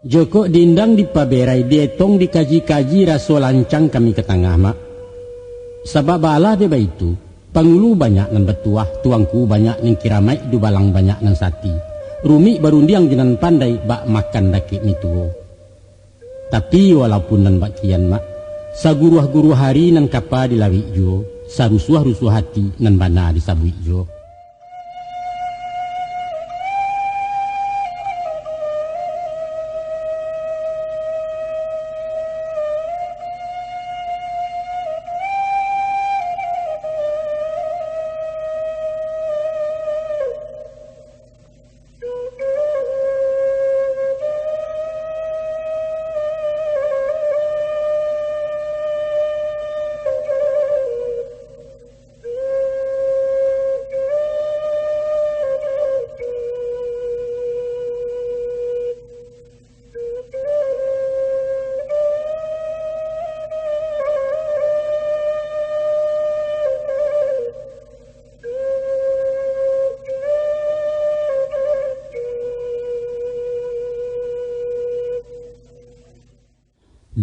Joko dindang di paberai dietong dikaji-kaji raso lancang kami ke tengah mak. Sabab bala deba itu, pangulu banyak nan betuah, tuangku banyak ning kiramai, dubalang banyak nan sati. Rumi barundiang jinan pandai bak makan daki mituo. Tapi walaupun nan bak kian mak, saguruah-guruh hari nan kapa dilawi jo, sarusuah-rusuh hati nan bana disabui jo.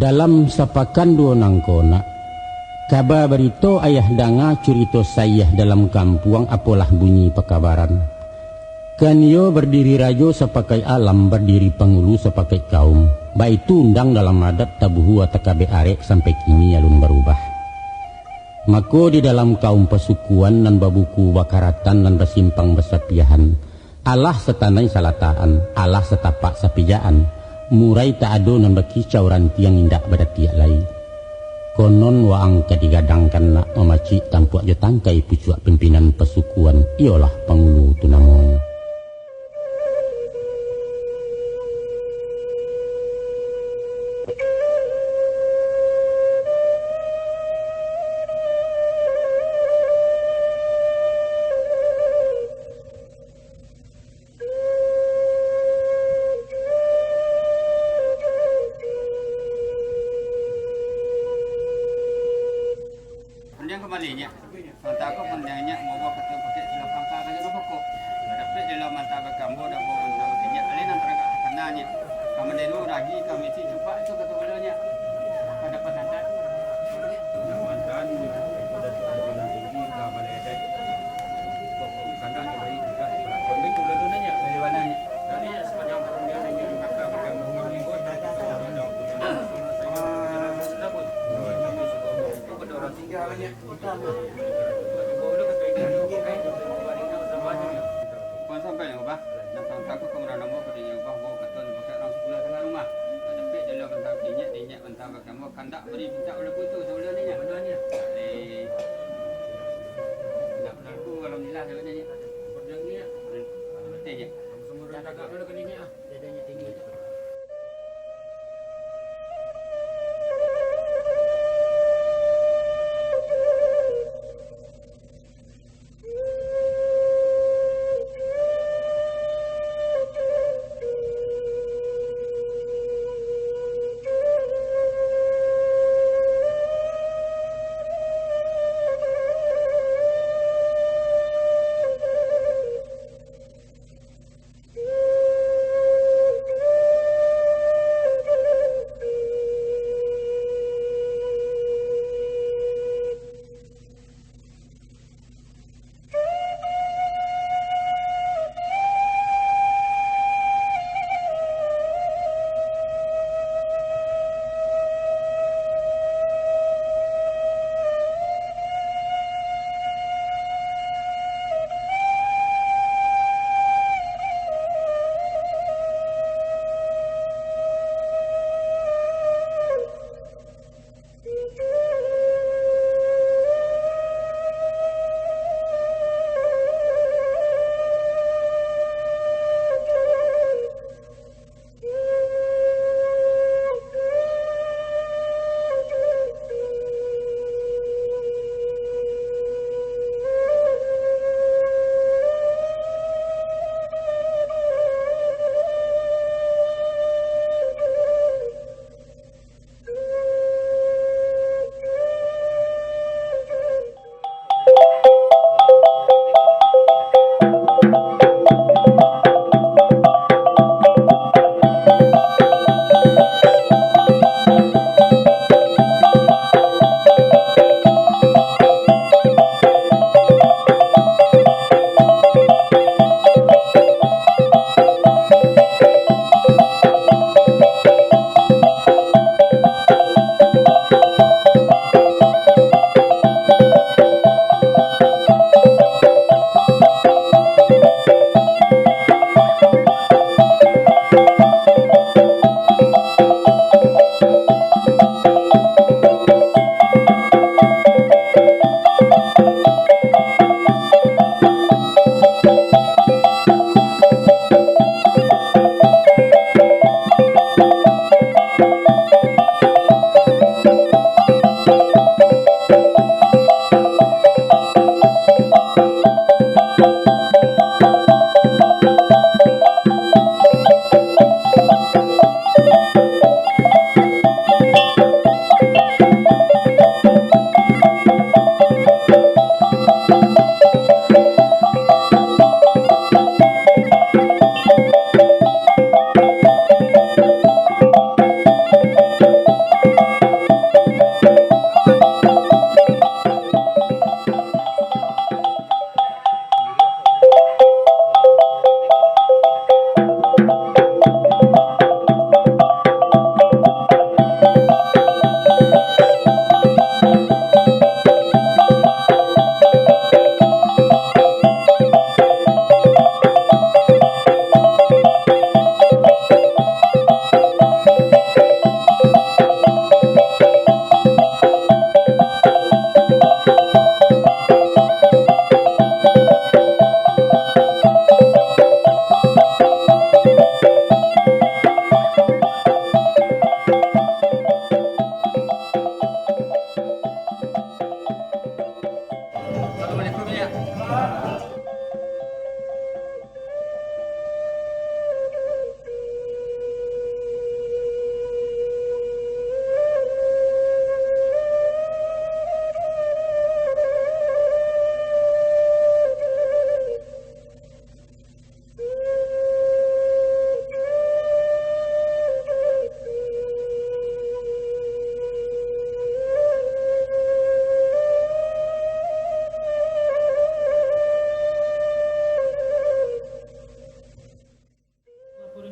Dalam sapakan dua nangkona, kabar berito ayah danga curito sayah dalam kampuang apalah bunyi pekabaran. Kan yo berdiri rajo sepakai alam, berdiri pengulu sepakai kaum. Baitu undang dalam adat tabuhu atakabe arek sampai kini alun berubah. Mako di dalam kaum pesukuan nan babuku bakaratan nan basimpang besapiahan. Allah setanai salataan, Allah setapak sapijaan. Murai tak ado nan bakicau rantiang indak pada tiak lai. Konon waang kadigadangkan nak memaci tampuak jo tangkai pucuak pimpinan pesukuan ialah pangulu tunamong. Pendiang kembalinya, mantap kok pendiangnya mau pakai pakai silap angka aja apa kok? Tapi di dalam mantap kamu dah mau mantap kenya, alih nanti agak kenanya. Kamu dulu lagi kami sih coba itu kata belanya. Ada penanda. Mantan udah bulan tinggi nggak boleh ada. Karena dari juga kami kuda dulu nanya dari mananya. Tadi sepanjang pendiang yang kakak berkamu minggu dah sampai yang ubah, dan takut kemudian nama pada yang ubah bawa keton pakai orang sekolah tengah rumah. Tapi dalam mentang dinyak mentang kamu kandak beri minta oleh putu sebelum ni benar-benar. Nak berlaku alhamdulillah sebenarnya. Perjang ni betul je. Semua dah agak dulu ke ni dadanya tinggi.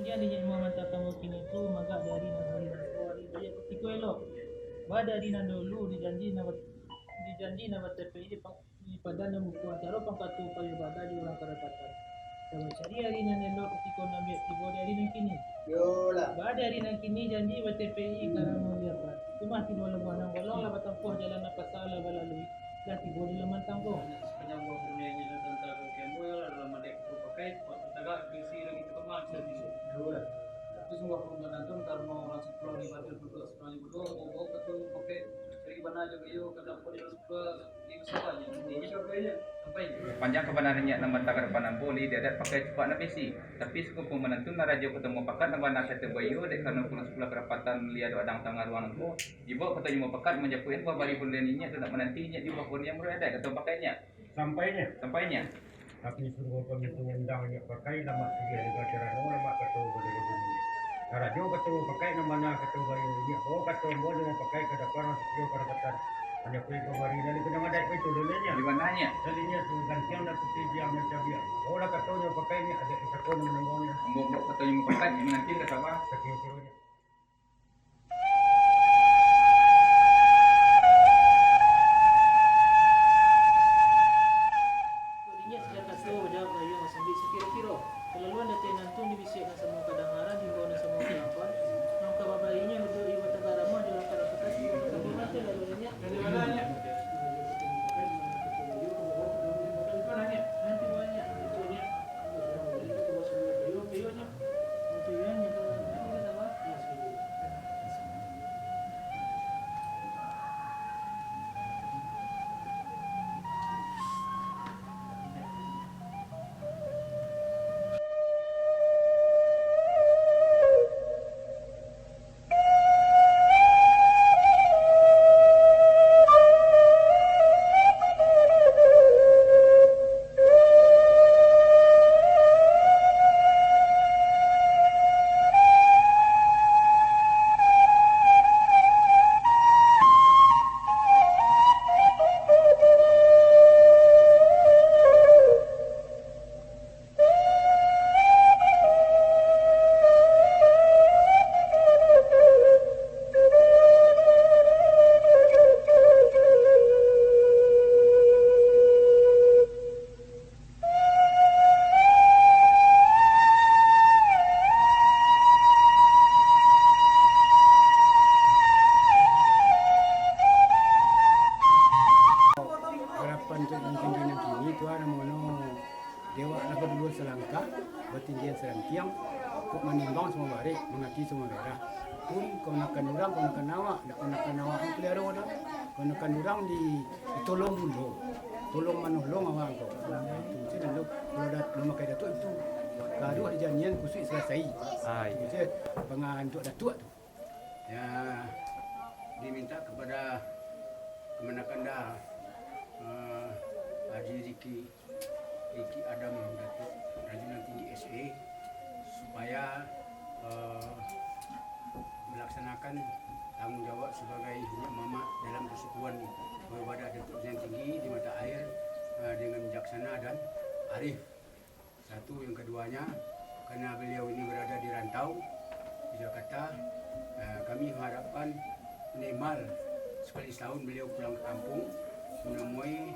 perjanjian dengan Muhammad kamu kini tu maka dari hari dari tiko elok. Ba dari dulu dijanji nama TPI di padan yang buku acara pangkatu payu bada di orang kedapatan. Sama cari hari nan elok tiko nabi tibo dari nan kini. Yola. Ba dari nan kini janji ba TPI karang mau lihat. Cuma tibo lebuan golong lah batampuh jalan apa salah balalui. Lah tibo di laman tanggung. Sepanjang buah bernyanyi tentang kemo ya dalam adek pakai tagak kisi lagi kemal jadi. Yola. Itu semua perubahan itu karena orang sepuluh lima duduk sepuluh mau ketemu pakai dari mana aja iyo ke dapur di sekolah ini sebagainya sampai Panjang kebenarannya nama tagar panamboli dia ada pakai cepat nabi si. Tapi sekupu menentu narajo ketemu pakat nama nasa terbayu dek karena pulang sebelah kerapatan lihat adang tangan ruangan ko. Ibu ketemu pakat menjapuin bahwa bari bulannya tidak menantinya di bawah yang berada ketemu pakainya. Sampainya. Tapi suruh penghitungan undangnya pakai nama dia juga cerano nama ketemu berdiri. Rajo ketemu pakai nama ketemu bayu oh ketemu boleh pakai ke depan sepuluh kerapatan. Hanya pergi ke mari dari kena ada itu dulunya. Di mananya? Dulunya tu gantian dah putih dia macam dia. Oh lah katanya pakai ni ada sakon menengoknya. Mbok ketemu pakat menanti ke sama. Sekian kilonya. Tadinya sejak kasu jawab ayo sambil sekira-kira. Kelaluan datang nanti dibisikkan semua kadangaran himbauan semua kelakuan. Nang kababainya udah ibu tegara mah jalan kada petas. Tapi nanti laluannya dari mananya? Nanti banyak itunya. Piyunya. Piyunya kita apa? Harapan tinggi kini tuan mono dewa nak berdua selangkah bertinggian serangkiang kok menimbang semua barik mengaki semua merah pun kau nakkan orang kau nakkan awak kau nakkan awak yang pelihara dah kau nakkan orang ditolong dulu tolong menolong awak kau itu sih dulu kalau dah belum pakai datuk itu baru ada janjian khusus selesai itu sih pengantuk datuk tu ya diminta kepada kemenakan dah Haji Riki Adam Datuk Rajunan Tinggi SE supaya melaksanakan tanggung jawab sebagai mama dalam persekutuan beribadah Datuk Rajunan Tinggi di mata air dengan bijaksana dan arif. Satu, yang keduanya karena beliau ini berada di rantau di Jakarta, kami mengharapkan minimal sekali setahun beliau pulang ke kampung menemui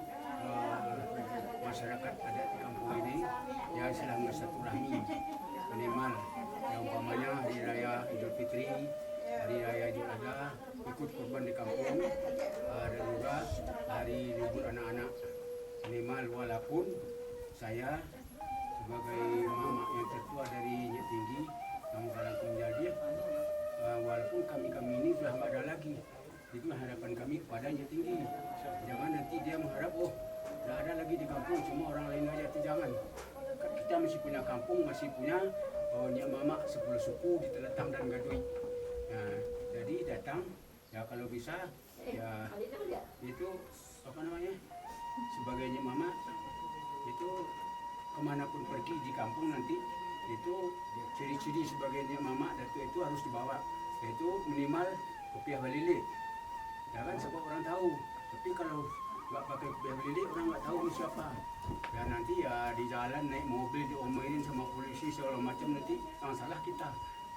masyarakat adat di kampung ini yang sedang bersilaturahmi minimal yang umpamanya hari raya Idul Fitri, hari raya Idul Adha ikut kurban di kampung dan juga hari libur anak-anak minimal walaupun saya sebagai mama yang tertua dari Nyet Tinggi Kamu Kalangkung menjadi walaupun kami ini sudah tidak ada lagi. Itu harapan kami kepadanya tinggi. Jangan nanti dia mengharap, oh, tidak ada lagi di kampung, semua orang lain aja. Itu jangan. Kita masih punya kampung, masih punya Nyak Mamak 10 suku di Teletang dan Gadui. Nah, jadi datang, ya kalau bisa, ya itu apa namanya, sebagai Nyak Mamak, itu kemanapun pergi di kampung nanti, itu ciri-ciri sebagai Nyak Mamak itu harus dibawa. Yaitu minimal kopiah balili. Ya kan, sebab orang tahu. Tapi kalau nggak pakai kopiah balili, orang nggak tahu siapa. Dan nanti ya di jalan naik mobil diomelin sama polisi segala macam, nanti yang salah kita.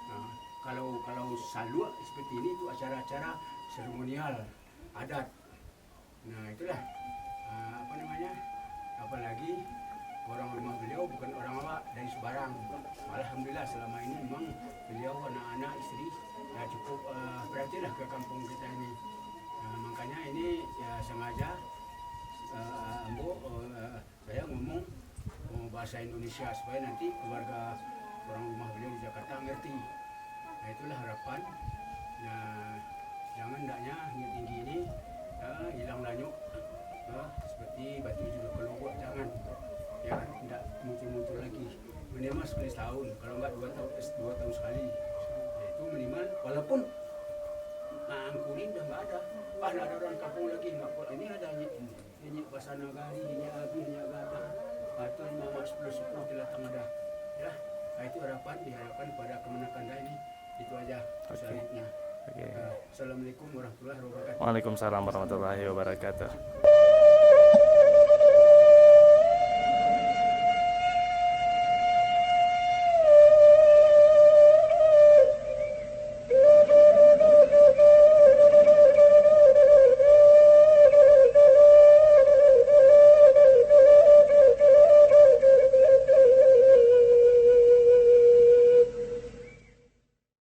Nah, kalau salua seperti ini itu acara-acara seremonial adat. Nah itulah apa namanya, apalagi orang rumah beliau bukan orang awak dari Sebarang. Alhamdulillah selama ini memang beliau anak-anak istri ya cukup perhatilah ke kampung kita ini. Makanya ini ya sengaja saya ngomong bahasa Indonesia supaya nanti keluarga orang rumah beliau di Jakarta ngerti. Nah itulah harapan. Ya jangan ndaknya tinggi ini hilang lanyuk seperti batu juga keluar, jangan ya tidak muncul lagi. Minimal sekali setahun, kalau enggak 2 tahun sekali. Itu minimal, walaupun angkurin udah nggak ada, nggak ada orang kampung lagi, nggak ini ada ini bahasa nagari, ini abi, ini agata, atau mama 10 telatang ada, ya. Nah, itu diharapkan pada kemenakan ini, itu aja selanjutnya. Okay. Assalamualaikum warahmatullahi wabarakatuh. Waalaikumsalam warahmatullahi wabarakatuh.